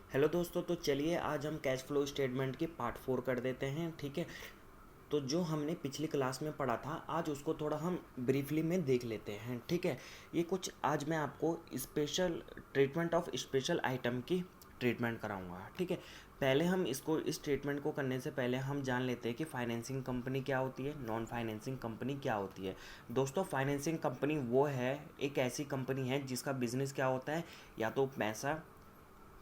Hello दोस्तों, तो चलिए आज हम कैश फ्लो स्टेटमेंट के पार्ट 4 कर देते हैं। ठीक है, तो जो हमने पिछली क्लास में पढ़ा था आज उसको थोड़ा हम ब्रीफली में देख लेते हैं। ठीक है, ये कुछ आज मैं आपको special treatment of special item की ट्रीटमेंट कराऊंगा। ठीक है, पहले हम इस ट्रीटमेंट को करने से पहले हम जान लेते हैं कि फाइनेंसिंग कंपनी क्या होती है, नॉन फाइनेंसिंग कंपनी क्या होती है। दोस्तों, फाइनेंसिंग कंपनी वो है, एक ऐसी कंपनी है जिसका बिजनेस क्या होता है, या तो पैसा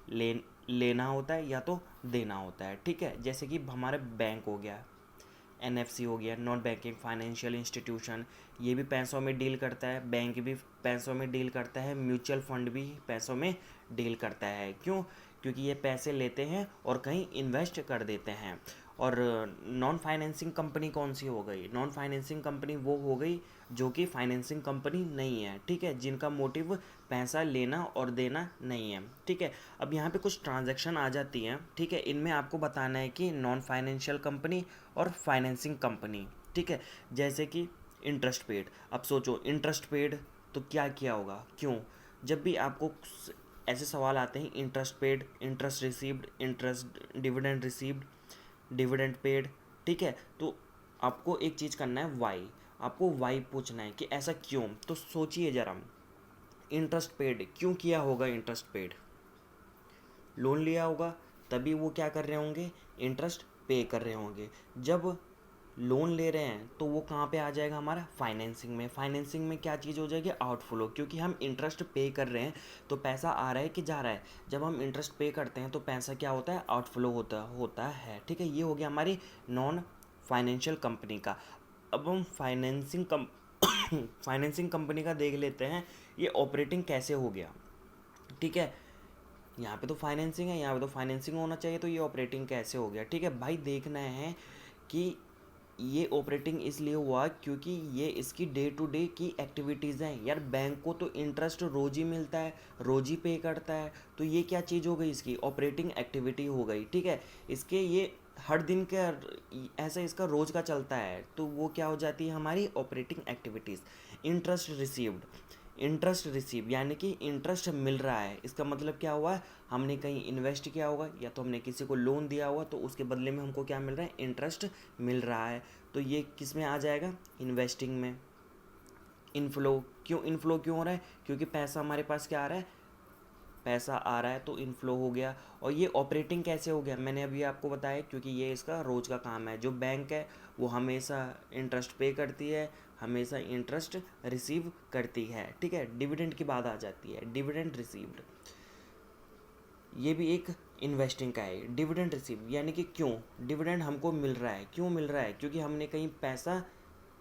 ले लेना होता है या तो देना होता है। ठीक है, जैसे कि हमारे बैंक हो गया, एनएफसी हो गया, नॉन बैंकिंग फाइनेंशियल इंस्टीट्यूशन, ये भी पैसों में डील करता है। बैंक भी पैसों में डील करता है, म्यूचुअल फंड भी पैसों में डील करता है। क्यों? क्योंकि ये पैसे लेते हैं और कहीं इन्वेस्ट कर देते हैं। और नॉन फाइनेंसिंग कंपनी कौन सी हो गई? नॉन फाइनेंसिंग कंपनी वो हो गई जो कि फाइनेंसिंग कंपनी नहीं है। ठीक है, जिनका मोटिव पैसा लेना और देना नहीं है। ठीक है, अब यहाँ पे कुछ ट्रांजैक्शन आ जाती हैं। ठीक है, इनमें आपको बताना है कि नॉन फाइनेंशियल कंपनी और फाइनेंसिंग कंपनी। ठीक है, जैसे कि इंटरेस्ट पेड। अब सोचो, इंटरेस्ट पेड तो क्या किया होगा? क्यों? जब भी आपको ऐसे सवाल आते हैं, interest paid, interest received, interest dividend received, dividend paid. ठीक है, तो आपको एक चीज़ करना है, वाई। आपको वाई पूछना है कि ऐसा क्यों। तो सोचिए ज़रा, इंटरेस्ट पेड क्यों किया होगा? इंटरेस्ट पेड लोन लिया होगा, तभी वो क्या कर रहे होंगे? इंटरेस्ट पे कर रहे होंगे। जब लोन ले रहे हैं तो वो कहाँ पे आ जाएगा? हमारा फाइनेंसिंग में। फाइनेंसिंग में क्या चीज़ हो जाएगी? आउटफ्लो। क्योंकि हम इंटरेस्ट पे कर रहे हैं तो पैसा आ रहा है कि जा रहा है? जब हम इंटरेस्ट पे करते हैं तो पैसा क्या होता है? आउटफ्लो होता है। ठीक है, ये हो गया हमारी नॉन फाइनेंशियल कंपनी का। अब हम फाइनेंसिंग कंपनी का देख लेते हैं, ये ऑपरेटिंग कैसे हो गया। ठीक है, यहाँ पे तो फाइनेंसिंग है, यहाँ पे तो फाइनेंसिंग होना चाहिए, तो ये ऑपरेटिंग कैसे हो गया? ठीक है भाई, देखना है कि ये ऑपरेटिंग इसलिए हुआ क्योंकि ये इसकी डे टू डे की एक्टिविटीज़ हैं। यार, बैंक को तो इंटरेस्ट रोज ही मिलता है, रोज ही पे करता है, तो ये क्या चीज़ हो गई? इसकी ऑपरेटिंग एक्टिविटी हो गई। ठीक है, इसके ये हर दिन का ऐसा इसका रोज का चलता है, तो वो क्या हो जाती है? हमारी operating activities. Interest received, interest receive यानी कि इंटरेस्ट मिल रहा है। इसका मतलब क्या हुआ है? हमने कहीं इन्वेस्ट किया होगा या तो हमने किसी को लोन दिया होगा, तो उसके बदले में हमको क्या मिल रहा है? इंटरेस्ट मिल रहा है। तो ये किस में आ जाएगा? इन्वेस्टिंग में। इनफ्लो क्यों? इनफ्लो क्यों हो रहा है? क्योंकि पैसा हमारे पास क्या आ रहा है? पैसा आ रहा है, तो इनफ्लो हो गया। और ये ऑपरेटिंग कैसे हो गया? मैंने अभी आपको बताया, क्योंकि ये इसका रोज़ का काम है। जो बैंक है वो हमेशा इंटरेस्ट पे करती है, हमेशा इंटरेस्ट रिसीव करती है। ठीक है, डिविडेंड की बात आ जाती है, डिविडेंड रिसीव्ड, ये भी एक इन्वेस्टिंग का है। डिविडेंड रिसीव यानी कि क्यों डिविडेंड हमको मिल रहा है? क्यों मिल रहा है? क्योंकि हमने कहीं पैसा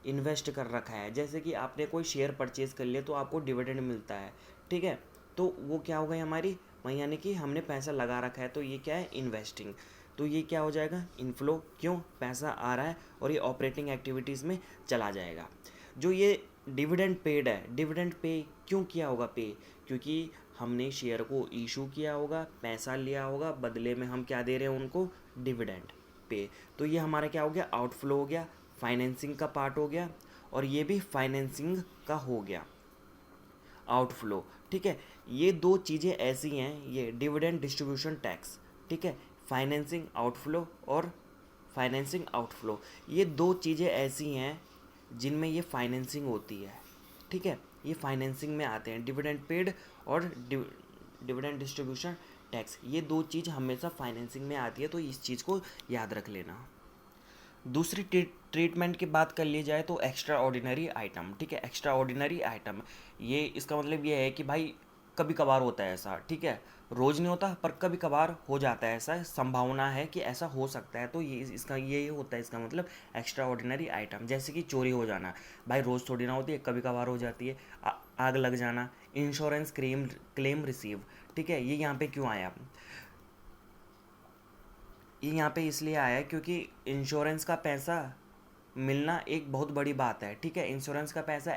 इन्वेस्ट कर रखा है। जैसे कि आपने कोई शेयर परचेज कर लिया तो आपको डिविडेंड मिलता है। ठीक है, तो वो क्या हो गई हमारी वही, यानी कि हमने पैसा लगा रखा है, तो ये क्या है? इन्वेस्टिंग। तो ये क्या हो जाएगा? इनफ्लो। क्यों? पैसा आ रहा है और ये ऑपरेटिंग एक्टिविटीज़ में चला जाएगा। जो ये डिविडेंड पेड है, डिविडेंड पे क्यों किया होगा? पे क्योंकि हमने शेयर को इशू किया होगा, पैसा लिया होगा, बदले में हम क्या दे रहे हैं उनको? Dividend pay. तो ये हमारा क्या हो गया? आउटफ्लो हो गया, फाइनेंसिंग का पार्ट हो गया। और ये भी फाइनेंसिंग का हो गया, आउटफ्लो। ठीक है, ये दो चीज़ें ऐसी हैं, ये डिविडेंड डिस्ट्रीब्यूशन टैक्स। ठीक है, फाइनेंसिंग आउटफ्लो और फाइनेंसिंग आउटफ्लो, ये दो चीज़ें ऐसी हैं जिनमें ये फाइनेंसिंग होती है। ठीक है, ये फाइनेंसिंग में आते हैं, डिविडेंड पेड और डिविडेंड डिस्ट्रीब्यूशन टैक्स। ये दो चीज़ हमेशा फाइनेंसिंग में आती है, तो इस चीज़ को याद रख लेना। दूसरी ट्रीटमेंट की बात कर ली जाए तो एक्स्ट्रा ऑर्डिनरी आइटम। ठीक है, एक्स्ट्रा ऑर्डिनरी आइटम, ये इसका मतलब ये है कि भाई कभी कभार होता है ऐसा। ठीक है, रोज़ नहीं होता पर कभी कभार हो जाता है ऐसा, संभावना है कि ऐसा हो सकता है, तो ये इसका ये होता है इसका मतलब एक्स्ट्रा ऑर्डिनरी आइटम। जैसे कि चोरी हो जाना, भाई रोज़ थोड़ी ना होती है, कभी कभार हो जाती है। आग लग जाना, इंश्योरेंस क्लेम क्लेम रिसीव। ठीक है, ये यहाँ पे क्यों आया? ये यहाँ पे इसलिए आया है क्योंकि इंश्योरेंस का पैसा मिलना एक बहुत बड़ी बात है। ठीक है, इंश्योरेंस का पैसा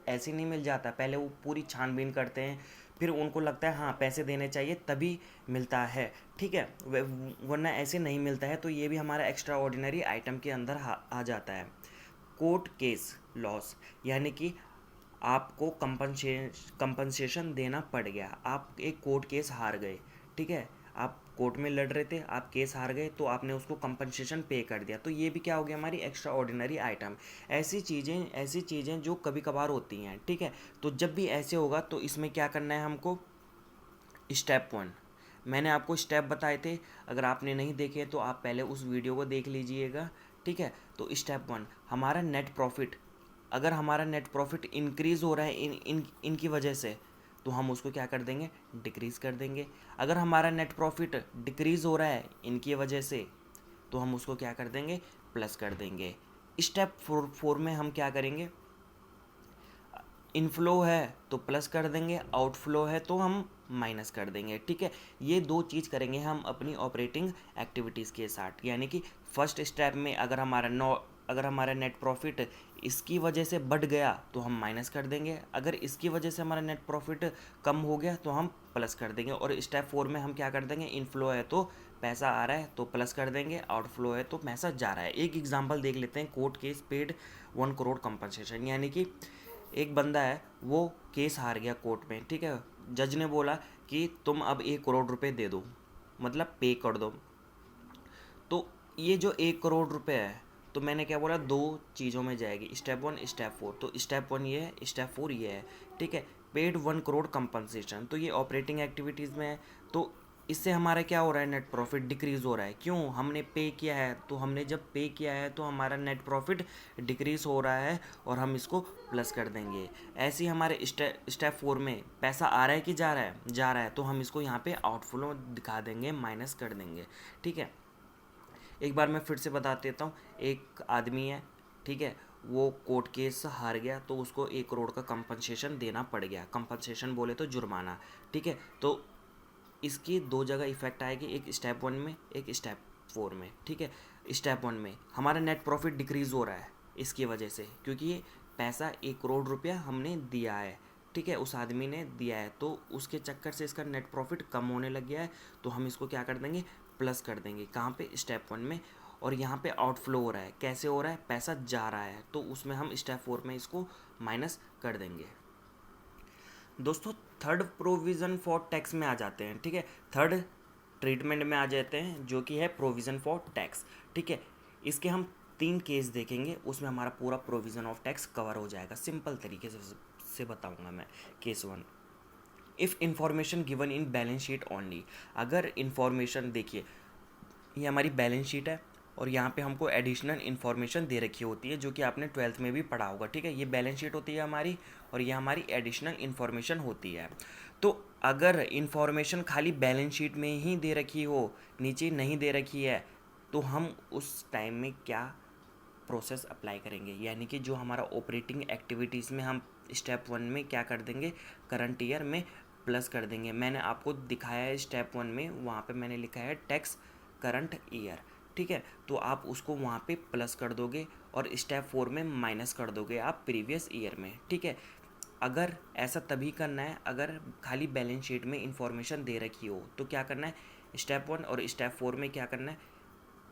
ऐसे नहीं मिल जाता, पहले वो पूरी छानबीन करते हैं, फिर उनको लगता है हाँ पैसे देने चाहिए तभी मिलता है। ठीक है, वरना ऐसे नहीं मिलता है। तो ये भी हमारा एक्स्ट्रा ऑर्डिनरी आइटम के अंदर आ जाता है। कोर्ट केस लॉस यानी कि आपको कंपनसेशन देना पड़ गया, आप एक कोर्ट केस हार गए। ठीक है, आप कोर्ट में लड़ रहे थे, आप केस हार गए, तो आपने उसको कंपनसेशन पे कर दिया, तो ये भी क्या हो गया, हमारी एक्स्ट्रा ऑर्डिनरी आइटम। ऐसी चीज़ें जो कभी कभार होती हैं, ठीक है। तो जब भी ऐसे होगा तो इसमें क्या करना है हमको, स्टेप 1 मैंने आपको स्टेप बताए थे, अगर आपने नहीं देखे तो आप पहले उस वीडियो को देख लीजिएगा, ठीक है। तो स्टेप 1, हमारा नेट प्रॉफिट, अगर हमारा नेट प्रॉफिट इंक्रीज़ हो रहा है इनकी वजह से, तो हम उसको क्या कर देंगे, डिक्रीज़ कर देंगे। अगर हमारा नेट प्रॉफिट डिक्रीज़ हो रहा है इनकी वजह से, तो हम उसको क्या कर देंगे, प्लस कर देंगे। स्टेप 4 में हम क्या करेंगे, इनफ्लो है तो प्लस कर देंगे, आउटफ्लो है तो हम माइनस कर देंगे, ठीक है। ये दो चीज़ करेंगे हम अपनी ऑपरेटिंग एक्टिविटीज़ के साथ, यानी कि फर्स्ट स्टेप में अगर हमारा नेट प्रॉफिट इसकी वजह से बढ़ गया तो हम माइनस कर देंगे, अगर इसकी वजह से हमारा नेट प्रॉफिट कम हो गया तो हम प्लस कर देंगे। और स्टेप 4 में हम क्या कर देंगे, इनफ्लो है तो पैसा आ रहा है तो प्लस कर देंगे, आउटफ्लो है तो पैसा जा रहा है। एक एग्जांपल देख लेते हैं, court case paid 1 crore compensation, यानी कि एक बंदा है, वो केस हार गया कोर्ट में, ठीक है। जज ने बोला कि तुम अब 1 करोड़ रुपए दे दो, मतलब पे कर दो। तो ये जो 1 करोड़ रुपए है, तो मैंने क्या बोला, दो चीज़ों में जाएगी, स्टेप 1 स्टेप 4। तो स्टेप 1 ये है, स्टेप 4 ये है, ठीक है। पेड 1 करोड़ कंपनसेशन, तो ये ऑपरेटिंग एक्टिविटीज़ में है। तो इससे हमारा क्या हो रहा है, नेट प्रॉफिट डिक्रीज़ हो रहा है, क्यों, हमने पे किया है। तो हमने जब पे किया है तो हमारा नेट प्रॉफिट डिक्रीज़ हो रहा है और हम इसको प्लस कर देंगे। ऐसे ही हमारे स्टेप 4 में पैसा आ रहा है कि जा रहा है, जा रहा है, तो हम इसको यहाँ पे आउटफ्लो दिखा देंगे, माइनस कर देंगे, ठीक है। एक बार मैं फिर से बता देता हूँ, एक आदमी है, ठीक है, वो कोर्ट केस हार गया तो उसको 1 करोड़ का कंपनसेशन देना पड़ गया, कंपनसेशन बोले तो जुर्माना, ठीक है। तो इसकी दो जगह इफेक्ट आएगी, एक स्टेप 1 में, एक स्टेप 4 में, ठीक है। स्टेप 1 में हमारा नेट प्रॉफिट डिक्रीज़ हो रहा है इसकी वजह से, क्योंकि ये पैसा 1 करोड़ रुपया हमने दिया है, ठीक है, उस आदमी ने दिया है, तो उसके चक्कर से इसका नेट प्रॉफिट कम होने लग गया है। तो हम इसको क्या कर देंगे, प्लस कर देंगे, कहाँ पे, स्टेप 1 में। और यहाँ पे आउटफ्लो हो रहा है, कैसे हो रहा है, पैसा जा रहा है, तो उसमें हम स्टेप 4 में इसको माइनस कर देंगे। दोस्तों थर्ड प्रोविज़न फॉर टैक्स में आ जाते हैं, ठीक है, थर्ड ट्रीटमेंट में आ जाते हैं, जो कि है प्रोविज़न फॉर टैक्स, ठीक है। इसके हम 3 केस देखेंगे, उसमें हमारा पूरा प्रोविज़न ऑफ टैक्स कवर हो जाएगा, सिंपल तरीके से बताऊंगा मैं। Case 1, if information given in balance sheet only, अगर इंफॉर्मेशन, देखिए ये हमारी बैलेंस शीट है और यहाँ पे हमको एडिशनल इन्फॉर्मेशन दे रखी होती है, जो कि आपने 12th में भी पढ़ा होगा, ठीक है। ये बैलेंस शीट होती है हमारी और ये हमारी एडिशनल इन्फॉर्मेशन होती है। तो अगर इन्फॉर्मेशन खाली बैलेंस शीट में ही दे रखी हो, नीचे नहीं दे रखी है, तो हम उस टाइम में क्या प्रोसेस अप्लाई करेंगे, यानी कि जो हमारा ऑपरेटिंग एक्टिविटीज़ में हम स्टेप 1 में क्या कर देंगे, करंट ईयर में प्लस कर देंगे। मैंने आपको दिखाया है स्टेप 1 में, वहाँ पे मैंने लिखा है टैक्स करंट ईयर, ठीक है। तो आप उसको वहाँ पे प्लस कर दोगे और स्टेप 4 में माइनस कर दोगे आप प्रीवियस ईयर में, ठीक है। अगर ऐसा तभी करना है अगर खाली बैलेंस शीट में इंफॉर्मेशन दे रखी हो, तो क्या करना है, स्टेप 1 और स्टेप 4 में क्या करना है,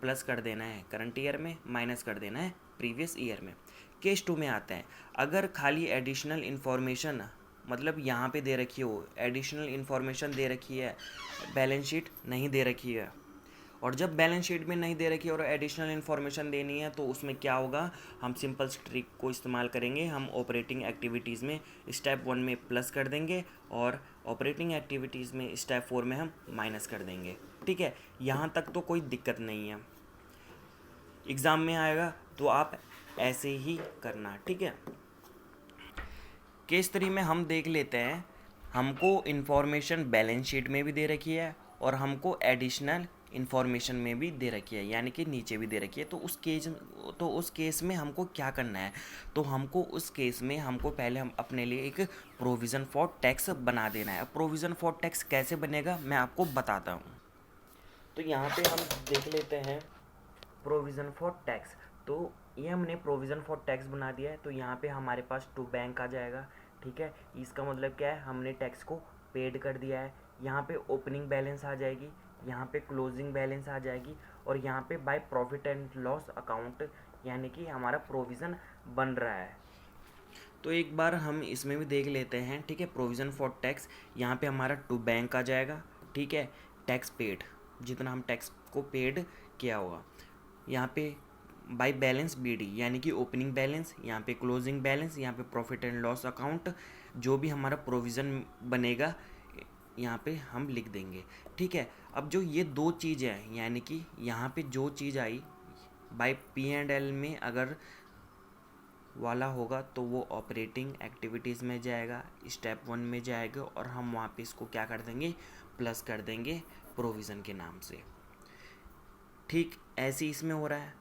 प्लस कर देना है करंट ईयर में, माइनस कर देना है प्रीवियस ईयर में। केस 2 में आते हैं, अगर खाली एडिशनल इन्फॉर्मेशन, मतलब यहाँ पे दे रखी हो, एडिशनल इन्फॉर्मेशन दे रखी है, बैलेंस शीट नहीं दे रखी है, और जब बैलेंस शीट में नहीं दे रखी है और एडिशनल इन्फॉर्मेशन देनी है, तो उसमें क्या होगा, हम सिंपल ट्रिक को इस्तेमाल करेंगे, हम ऑपरेटिंग एक्टिविटीज़ में स्टेप 1 में प्लस कर देंगे और ऑपरेटिंग एक्टिविटीज़ में स्टेप 4 में हम माइनस कर देंगे, ठीक है। यहाँ तक तो कोई दिक्कत नहीं है, एग्ज़ाम में आएगा तो आप ऐसे ही करना, ठीक है। केस 3 में हम देख लेते हैं, हमको इन्फॉर्मेशन बैलेंस शीट में भी दे रखी है और हमको एडिशनल इन्फॉर्मेशन में भी दे रखी है, यानी कि नीचे भी दे रखी है। तो उस केस में हमको क्या करना है, तो हमको उस केस में हमको पहले हम अपने लिए एक प्रोविज़न फॉर टैक्स बना देना है। प्रोविज़न फॉर टैक्स कैसे बनेगा मैं आपको बताता हूँ। तो यहाँ पे हम देख लेते हैं प्रोविज़न फॉर टैक्स, तो ये हमने प्रोविज़न फॉर टैक्स बना दिया है। तो यहाँ पे हमारे पास टू बैंक आ जाएगा, ठीक है। इसका मतलब क्या है, हमने टैक्स को पेड कर दिया है। यहाँ पे ओपनिंग बैलेंस आ जाएगी, यहाँ पे क्लोजिंग बैलेंस आ जाएगी और यहाँ पे by profit and loss account, यानी कि हमारा प्रोविज़न बन रहा है। तो एक बार हम इसमें भी देख लेते हैं, ठीक है। प्रोविज़न फॉर टैक्स, यहाँ पे हमारा टू बैंक आ जाएगा, ठीक है। टैक्स पेड, जितना हम टैक्स को पेड किया होगा। यहाँ पे बाय बैलेंस BD यानी कि ओपनिंग बैलेंस, यहाँ पे क्लोजिंग बैलेंस, यहाँ पे प्रॉफिट एंड लॉस अकाउंट, जो भी हमारा प्रोविज़न बनेगा यहाँ पे हम लिख देंगे। ठीक है, अब जो ये दो चीज़ें हैं, यानी कि यहाँ पे जो चीज़ आई बाय P&L में अगर वाला होगा तो वो ऑपरेटिंग एक्टिविटीज़ में जाएगा, स्टेप 1 में जाएगा, और हम वहाँ पे इसको क्या कर देंगे, प्लस कर देंगे प्रोविज़न के नाम से। ठीक ऐसे ही इसमें हो रहा है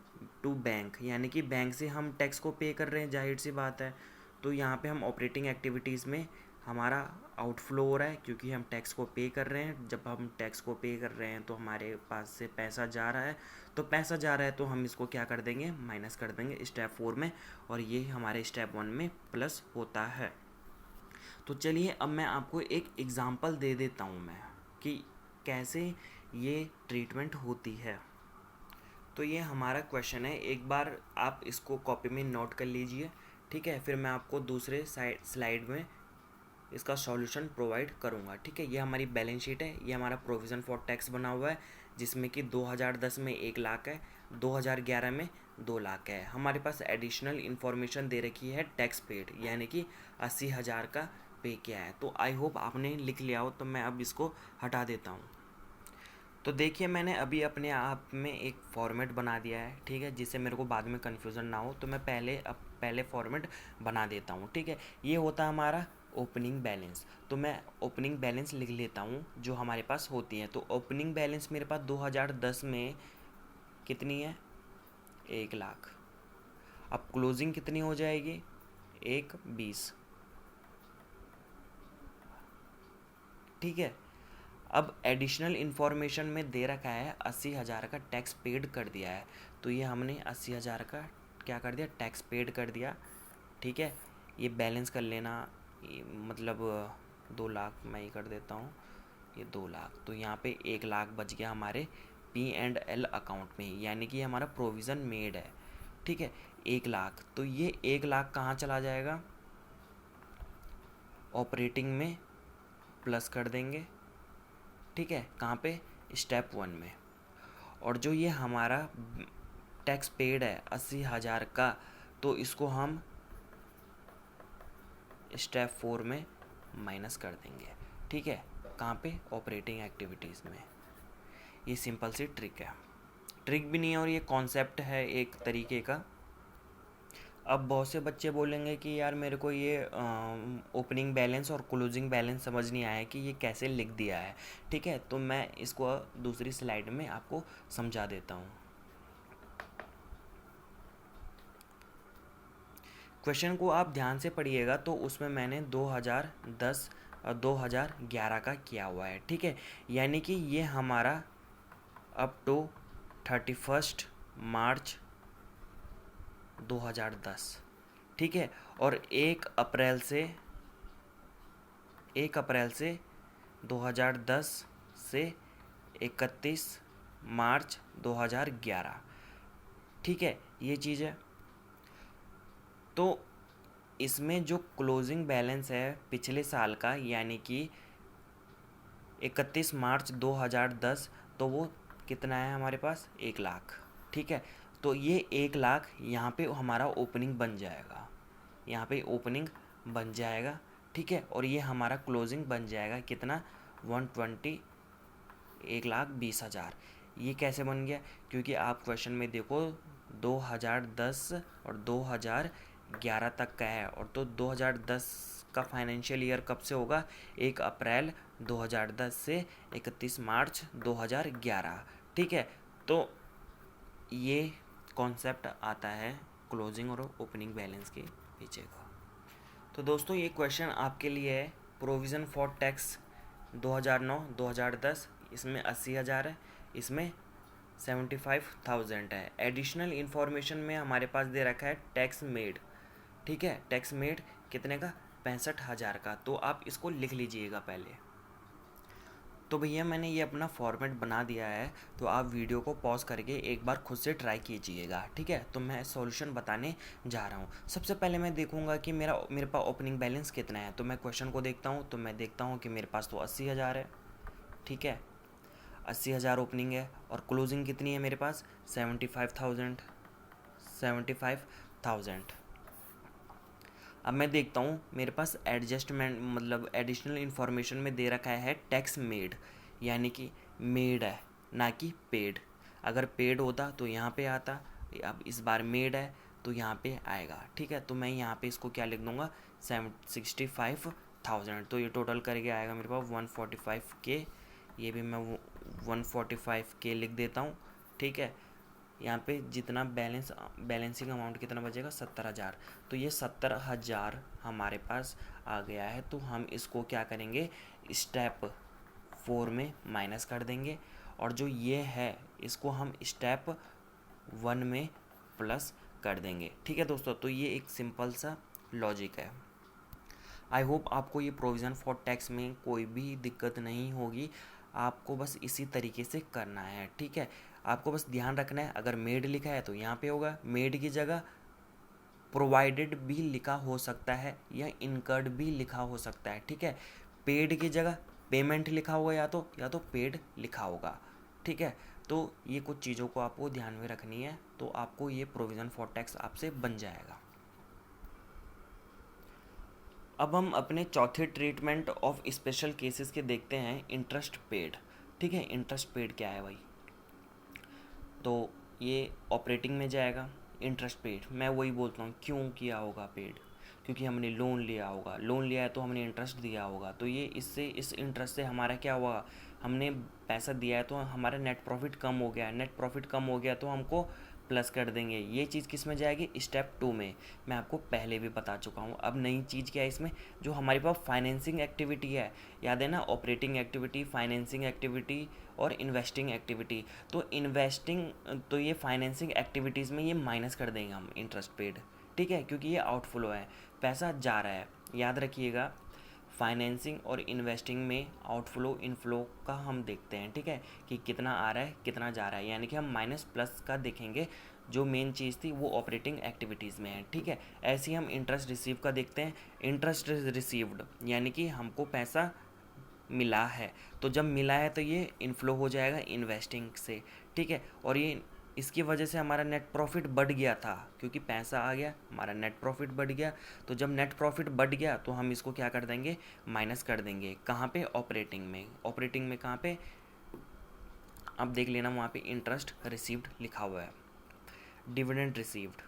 टू बैंक, यानी कि बैंक से हम टैक्स को पे कर रहे हैं, जाहिर सी बात है। तो यहाँ पे हम ऑपरेटिंग एक्टिविटीज़ में हमारा आउटफ्लो हो रहा है, क्योंकि हम टैक्स को पे कर रहे हैं। जब हम टैक्स को पे कर रहे हैं तो हमारे पास से पैसा जा रहा है, तो पैसा जा रहा है तो हम इसको क्या कर देंगे, माइनस कर देंगे स्टेप 4 में, और ये हमारे स्टेप 1 में प्लस होता है। तो चलिए अब मैं आपको एक एग्ज़ाम्पल दे देता हूँ मैं कि कैसे ये ट्रीटमेंट होती है। तो ये हमारा क्वेश्चन है, एक बार आप इसको कॉपी में नोट कर लीजिए। ठीक है, फिर मैं आपको दूसरे स्लाइड में इसका सॉल्यूशन प्रोवाइड करूँगा। ठीक है, ये हमारी बैलेंस शीट है, ये हमारा प्रोविज़न फॉर टैक्स बना हुआ है, जिसमें कि 2010 में 1 लाख है, 2011 में 2 लाख है। हमारे पास एडिशनल इन्फॉर्मेशन दे रखी है टैक्स पेड, यानी कि 80,000 का पे किया है। तो आई होप आपने लिख लिया हो, तो मैं अब इसको हटा देता हूँ। तो देखिए, मैंने अभी अपने आप में एक फॉर्मेट बना दिया है। ठीक है, जिससे मेरे को बाद में कन्फ्यूज़न ना हो, तो मैं पहले फॉर्मेट बना देता हूँ। ठीक है, ये होता है हमारा ओपनिंग बैलेंस। तो मैं ओपनिंग बैलेंस लिख लेता हूँ जो हमारे पास होती है। तो ओपनिंग बैलेंस मेरे पास 2010 में कितनी है, 1 लाख। अब क्लोजिंग कितनी हो जाएगी, 1,20। ठीक है, अब एडिशनल इन्फॉर्मेशन में दे रखा है 80,000 का टैक्स पेड कर दिया है, तो ये हमने 80,000 का क्या कर दिया, टैक्स पेड कर दिया। ठीक है, ये बैलेंस कर लेना, ये मतलब 2 लाख मैं ही कर देता हूँ, ये 2 लाख। तो यहाँ पे 1 लाख बच गया हमारे P&L अकाउंट में, यानी कि हमारा प्रोविज़न मेड है। ठीक है, 1 लाख, तो ये 1 लाख कहाँ चला जाएगा, ऑपरेटिंग में प्लस कर देंगे। ठीक है, कहाँ पे, स्टेप 1 में। और जो ये हमारा टैक्स पेड है 80,000 का, तो इसको हम स्टेप 4 में माइनस कर देंगे। ठीक है, कहाँ पे, ऑपरेटिंग एक्टिविटीज़ में। ये सिंपल सी ट्रिक है, ट्रिक भी नहीं है, और ये कॉन्सेप्ट है एक तरीके का। अब बहुत से बच्चे बोलेंगे कि यार मेरे को ये ओपनिंग बैलेंस और क्लोजिंग बैलेंस समझ नहीं आया कि ये कैसे लिख दिया है। ठीक है, तो मैं इसको दूसरी स्लाइड में आपको समझा देता हूँ। क्वेश्चन को आप ध्यान से पढ़िएगा, तो उसमें मैंने 2010 और 2011 का किया हुआ है। ठीक है, यानी कि ये हमारा अप टू 31 मार्च 2010। ठीक है, और 1 अप्रैल से 2010 से 31 मार्च 2011। ठीक है, ये चीज़ है। तो इसमें जो क्लोजिंग बैलेंस है पिछले साल का, यानी कि 31 मार्च 2010, तो वो कितना है हमारे पास, 1 लाख। ठीक है, तो ये 1 लाख यहाँ पे हमारा ओपनिंग बन जाएगा, यहाँ पे ओपनिंग बन जाएगा। ठीक है, और ये हमारा क्लोजिंग बन जाएगा कितना, 120, 1,20,000। ये कैसे बन गया, क्योंकि आप क्वेश्चन में देखो 2010 और 2011 तक का है, और तो 2010 का फाइनेंशियल ईयर कब से होगा, 1 अप्रैल 2010 से 31 मार्च 2011। ठीक है, तो ये कॉन्सेप्ट आता है क्लोजिंग और ओपनिंग बैलेंस के पीछे का। तो दोस्तों, ये क्वेश्चन आपके लिए है, प्रोविज़न फॉर टैक्स 2009-2010, इसमें 80,000 है, इसमें 75,000 है। एडिशनल इन्फॉर्मेशन में हमारे पास दे रखा है टैक्स मेड। ठीक है, टैक्स मेड कितने का, 65,000 का। तो आप इसको लिख लीजिएगा पहले। तो भैया मैंने ये अपना फॉर्मेट बना दिया है, तो आप वीडियो को पॉज करके एक बार खुद से ट्राई कीजिएगा। ठीक है, तो मैं सॉल्यूशन बताने जा रहा हूँ। सबसे पहले मैं देखूँगा कि मेरे पास ओपनिंग बैलेंस कितना है। तो मैं क्वेश्चन को देखता हूँ, तो मैं देखता हूँ कि मेरे पास तो 80,000 है। ठीक है, 80,000 ओपनिंग है और क्लोजिंग कितनी है मेरे पास 75,000। अब मैं देखता हूँ मेरे पास एडजस्टमेंट मतलब एडिशनल इन्फॉर्मेशन में दे रखा है टैक्स मेड, यानी कि मेड है ना कि पेड। अगर पेड होता तो यहाँ पे आता, अब इस बार मेड है तो यहाँ पे आएगा। ठीक है, तो मैं यहाँ पे इसको क्या लिख दूँगा 65,000, तो ये टोटल करके आएगा मेरे पास 145K। ये भी मैं 145K लिख देता हूँ। ठीक है, यहाँ पे जितना बैलेंसिंग अमाउंट कितना बचेगा 70,000, तो ये 70,000 हमारे पास आ गया है। तो हम इसको क्या करेंगे स्टेप 4 में माइनस कर देंगे, और जो ये है इसको हम स्टेप 1 में प्लस कर देंगे। ठीक है दोस्तों, तो ये एक सिंपल सा लॉजिक है। आई होप आपको ये प्रोविज़न फॉर टैक्स में कोई भी दिक्कत नहीं होगी, आपको बस इसी तरीके से करना है। ठीक है, आपको बस ध्यान रखना है अगर मेड लिखा है तो यहाँ पे होगा, मेड की जगह प्रोवाइडेड भी लिखा हो सकता है या इनकर्ड भी लिखा हो सकता है। ठीक है, पेड की जगह पेमेंट लिखा होगा या तो पेड लिखा होगा। ठीक है, तो ये कुछ चीज़ों को आपको ध्यान में रखनी है, तो आपको ये प्रोविज़न फॉर टैक्स आपसे बन जाएगा। अब हम अपने चौथे ट्रीटमेंट ऑफ स्पेशल केसेस के देखते हैं इंटरेस्ट पेड। ठीक है, इंटरेस्ट पेड क्या है भाई, तो ये ऑपरेटिंग में जाएगा। इंटरेस्ट पेड मैं वही बोलता हूँ, क्यों किया होगा पेड, क्योंकि हमने लोन लिया होगा, लोन लिया है तो हमने इंटरेस्ट दिया होगा, तो ये इससे इस इंटरेस्ट से हमारा क्या हुआ, हमने पैसा दिया है तो हमारा नेट प्रॉफिट कम हो गया, नेट प्रॉफिट कम हो गया तो हमको प्लस कर देंगे। ये चीज़ किस में जाएगी स्टेप 2 में, मैं आपको पहले भी बता चुका हूँ। अब नई चीज़ क्या है इसमें, जो हमारे पास फाइनेंसिंग एक्टिविटी है, याद है ना, ऑपरेटिंग एक्टिविटी, फाइनेंसिंग एक्टिविटी और इन्वेस्टिंग एक्टिविटी। तो इन्वेस्टिंग तो ये फाइनेंसिंग एक्टिविटीज़ में ये माइनस कर देंगे हम इंटरेस्ट पेड। ठीक है, क्योंकि ये आउटफ्लो है, पैसा जा रहा है। याद रखिएगा फाइनेंसिंग और इन्वेस्टिंग में आउटफ्लो इनफ्लो का हम देखते हैं। ठीक है, कि कितना आ रहा है कितना जा रहा है, यानी कि हम माइनस प्लस का देखेंगे। जो मेन चीज़ थी वो ऑपरेटिंग एक्टिविटीज़ में है। ठीक है, ऐसे ही हम इंटरेस्ट रिसीव का देखते हैं। इंटरेस्ट रिसीव्ड यानी कि हमको पैसा मिला है, तो जब मिला है तो ये इनफ्लो हो जाएगा इन्वेस्टिंग से। ठीक है, और ये इसकी वजह से हमारा नेट प्रॉफिट बढ़ गया था, क्योंकि पैसा आ गया हमारा नेट प्रॉफिट बढ़ गया। तो जब नेट प्रॉफिट बढ़ गया तो हम इसको क्या कर देंगे माइनस कर देंगे। कहाँ पे ऑपरेटिंग में, ऑपरेटिंग में कहाँ पे, अब देख लेना वहाँ पे इंटरेस्ट रिसीव्ड लिखा हुआ है। डिविडेंड रिसीव्ड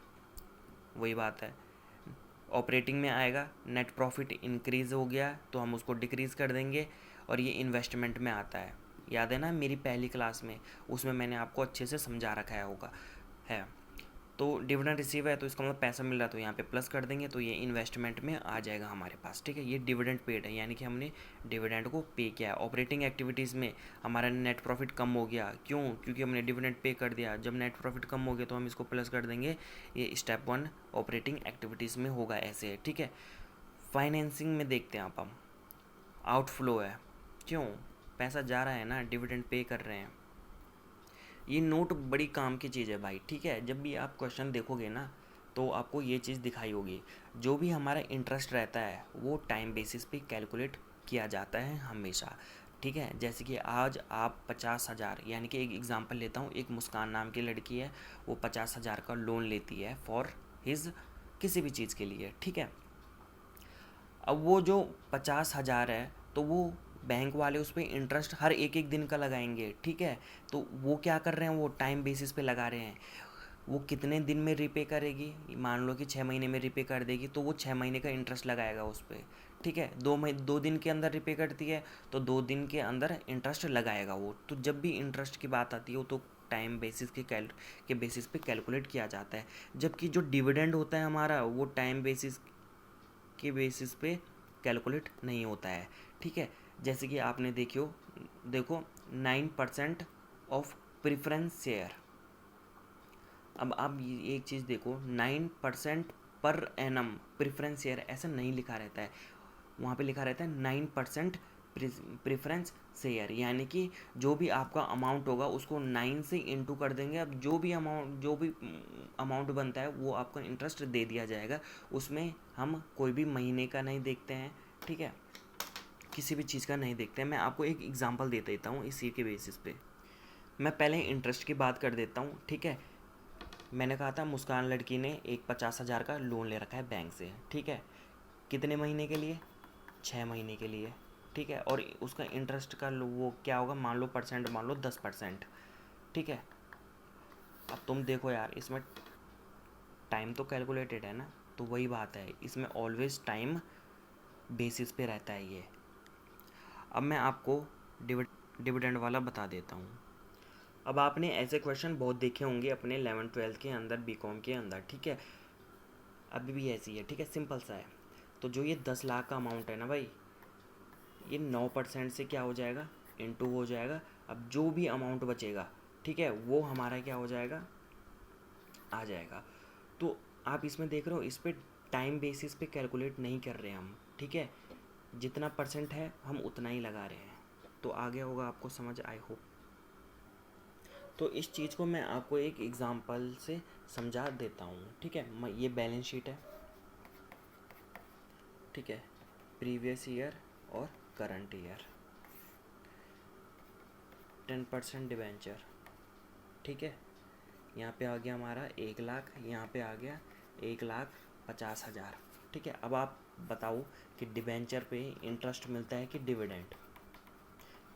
वही बात है, ऑपरेटिंग में आएगा, नेट प्रॉफिट इंक्रीज़ हो गया तो हम उसको डिक्रीज़ कर देंगे, और ये इन्वेस्टमेंट में आता है। याद है ना मेरी पहली क्लास में, उसमें मैंने आपको अच्छे से समझा रखा है होगा है। तो डिविडेंड रिसीव है तो इसका मतलब पैसा मिल रहा है, तो यहाँ पे प्लस कर देंगे तो ये इन्वेस्टमेंट में आ जाएगा हमारे पास। ठीक है, ये डिविडेंड पेड है, यानी कि हमने डिविडेंड को पे किया है। ऑपरेटिंग एक्टिविटीज़ में हमारा नेट प्रॉफिट कम हो गया, क्यों, क्योंकि हमने डिविडेंड पे कर दिया। जब नेट प्रॉफिट कम हो गया तो हम इसको प्लस कर देंगे। ये स्टेप 1 ऑपरेटिंग एक्टिविटीज़ में होगा ऐसे है। ठीक है, फाइनेंसिंग में देखते हैं आप, हम आउटफ्लो है, क्यों, पैसा जा रहा है ना, डिविडेंड पे कर रहे हैं। ये नोट बड़ी काम की चीज़ है भाई। ठीक है, जब भी आप क्वेश्चन देखोगे ना तो आपको ये चीज़ दिखाई होगी, जो भी हमारा इंटरेस्ट रहता है वो टाइम बेसिस पे कैलकुलेट किया जाता है हमेशा। ठीक है, जैसे कि आज आप 50,000, यानी कि एक एग्जांपल लेता हूँ, एक मुस्कान नाम की लड़की है, वो 50,000 का लोन लेती है फॉर हिज किसी भी चीज़ के लिए। ठीक है, अब वो जो 50,000 है तो वो बैंक वाले उस पर इंटरेस्ट हर एक एक दिन का लगाएंगे। ठीक है, तो वो क्या कर रहे हैं, वो टाइम बेसिस पे लगा रहे हैं। वो कितने दिन में रिपे करेगी, मान लो कि 6 महीने में रिपे कर देगी, तो वो 6 महीने का इंटरेस्ट लगाएगा उस पर। ठीक है, 2 दिन के अंदर रिपे करती है तो 2 दिन के अंदर इंटरेस्ट लगाएगा वो। तो जब भी इंटरेस्ट की बात आती है वो तो टाइम बेसिस के बेसिस पे कैलकुलेट किया जाता है। जबकि जो डिविडेंड होता है हमारा वो टाइम बेसिस के बेसिस पे कैलकुलेट नहीं होता है। ठीक है, जैसे कि आपने देखो 9% ऑफ प्रेफरेंस शेयर। अब आप ये एक चीज़ देखो, 9% पर एनम प्रेफरेंस शेयर ऐसा नहीं लिखा रहता है, वहाँ पे लिखा रहता है 9% प्रेफरेंस शेयर, यानी कि जो भी आपका अमाउंट होगा उसको 9 से इंटू कर देंगे। अब जो भी अमाउंट बनता है वो आपको इंटरेस्ट दे दिया जाएगा। उसमें हम कोई भी महीने का नहीं देखते हैं। ठीक है, किसी भी चीज़ का नहीं देखते हैं। मैं आपको एक एग्जांपल दे देता हूँ इसी के बेसिस पे। मैं पहले इंटरेस्ट की बात कर देता हूँ, ठीक है। मैंने कहा था मुस्कान लड़की ने एक 50,000 का लोन ले रखा है बैंक से, ठीक है। कितने महीने के लिए? 6 महीने के लिए, ठीक है। और उसका इंटरेस्ट का वो क्या होगा, मान लो परसेंट, मान लो 10%, ठीक है। अब तुम देखो यार, इसमें टाइम तो कैलकुलेटेड है ना, तो वही बात है, इसमें ऑलवेज टाइम बेसिस पे रहता है ये। अब मैं आपको डिविडेंड वाला बता देता हूँ। अब आपने ऐसे क्वेश्चन बहुत देखे होंगे अपने 11th-12th के अंदर, बीकॉम के अंदर, ठीक है। अभी भी ऐसी है, ठीक है, सिंपल सा है। तो जो ये 10 लाख का अमाउंट है ना भाई, ये 9% से क्या हो जाएगा, इनटू हो जाएगा। अब जो भी अमाउंट बचेगा, ठीक है, वो हमारा क्या हो जाएगा, आ जाएगा। तो आप इसमें देख रहे हो, इस पर टाइम बेसिस पे कैलकुलेट नहीं कर रहे हम, ठीक है। जितना परसेंट है हम उतना ही लगा रहे हैं। तो आ गया होगा आपको समझ, आई होप। तो इस चीज़ को मैं आपको एक एग्जांपल से समझा देता हूँ, ठीक है। ये बैलेंस शीट है, ठीक है, प्रीवियस ईयर और करंट ईयर, 10% डिवेंचर, ठीक है। यहाँ पे आ गया हमारा 1 लाख, यहाँ पे आ गया 1,50,000, ठीक है। अब आप बताओ कि डिवेंचर पे इंटरेस्ट मिलता है कि डिविडेंड।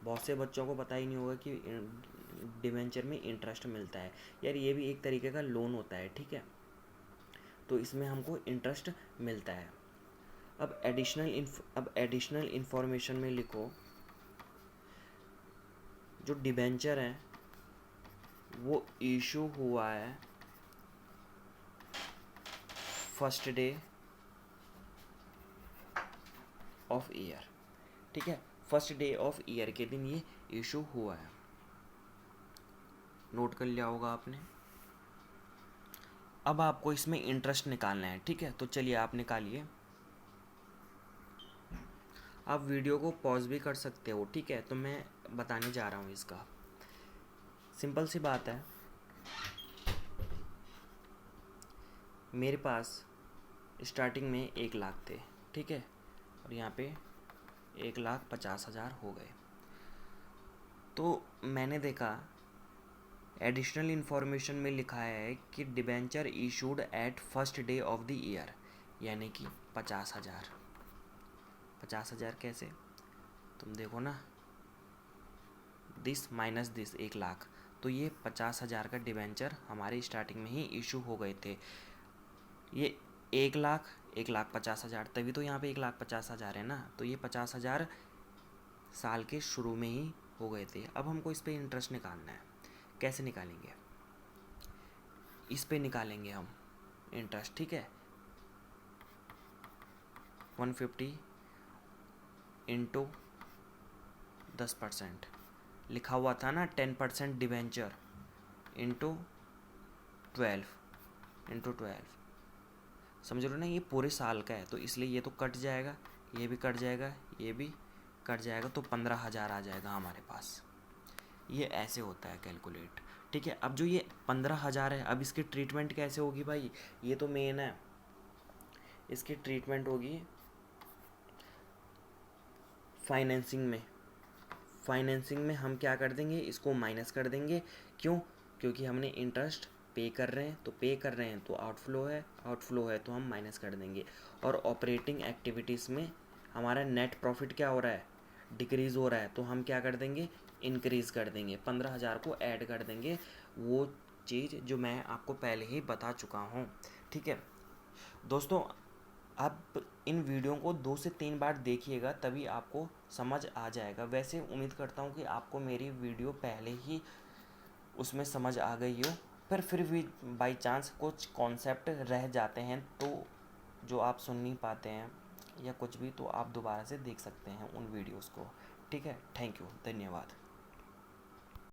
बहुत से बच्चों को पता ही नहीं होगा कि डिवेंचर में इंटरेस्ट मिलता है। यार ये भी एक तरीके का लोन होता है, ठीक है। तो इसमें हमको इंटरेस्ट मिलता है। अब एडिशनल इंफॉर्मेशन में लिखो, जो डिवेंचर है वो इशू हुआ है फर्स्ट डे ऑफ ईयर, ठीक है। फर्स्ट डे ऑफ ईयर के दिन ये इशू हुआ है। नोट कर लिया होगा आपने। अब आपको इसमें इंटरेस्ट निकालना है, ठीक है। तो चलिए आप निकालिए। आप वीडियो को पॉज भी कर सकते हो, ठीक है। तो मैं बताने जा रहा हूँ इसका। सिंपल सी बात है, मेरे पास स्टार्टिंग में 1 लाख थे, ठीक है, और यहाँ पे 1,50,000 हो गए। तो मैंने देखा एडिशनल इन्फॉर्मेशन में लिखा है कि debenture issued at first day of the year, यानी कि 50,000। 50,000 कैसे, तुम देखो ना, दिस माइनस दिस 1 लाख, तो ये 50,000 का डिबेंचर हमारे स्टार्टिंग में ही इशू हो गए थे। ये 1 लाख, 1,50,000, तभी तो यहाँ पे 1,50,000 है ना। तो ये 50,000 साल के शुरू में ही हो गए थे। अब हमको इस पर इंटरेस्ट निकालना है। कैसे निकालेंगे, इस पे निकालेंगे हम इंटरेस्ट, ठीक है। 150 इंटू 10%, लिखा हुआ था ना 10% डिवेंचर, इंटू 12, समझ लो ना, ये पूरे साल का है, तो इसलिए ये तो कट जाएगा, ये भी कट जाएगा, ये भी कट जाएगा, तो 15,000 आ जाएगा हमारे पास। ये ऐसे होता है कैलकुलेट, ठीक है। अब जो ये 15,000 है, अब इसकी ट्रीटमेंट कैसे होगी भाई, ये तो मेन है। इसकी ट्रीटमेंट होगी फाइनेंसिंग में हम क्या कर देंगे, इसको माइनस कर देंगे। क्यों? क्योंकि हमने इंटरेस्ट पे कर रहे हैं, तो पे कर रहे हैं तो आउटफ्लो है तो हम माइनस कर देंगे। और ऑपरेटिंग एक्टिविटीज़ में हमारा नेट प्रॉफिट क्या हो रहा है, डिक्रीज़ हो रहा है, तो हम क्या कर देंगे, इंक्रीज़ कर देंगे, 15,000 को ऐड कर देंगे, वो चीज़ जो मैं आपको पहले ही बता चुका हूँ, ठीक है दोस्तों। आप इन वीडियो को 2 से 3 बार देखिएगा, तभी आपको समझ आ जाएगा। वैसे उम्मीद करता हूँ कि आपको मेरी वीडियो पहले ही उसमें समझ आ गई हो, पर फिर भी बाई चांस कुछ कॉन्सेप्ट रह जाते हैं तो जो आप सुन नहीं पाते हैं या कुछ भी, तो आप दोबारा से देख सकते हैं उन वीडियोस को, ठीक है। थैंक यू, धन्यवाद।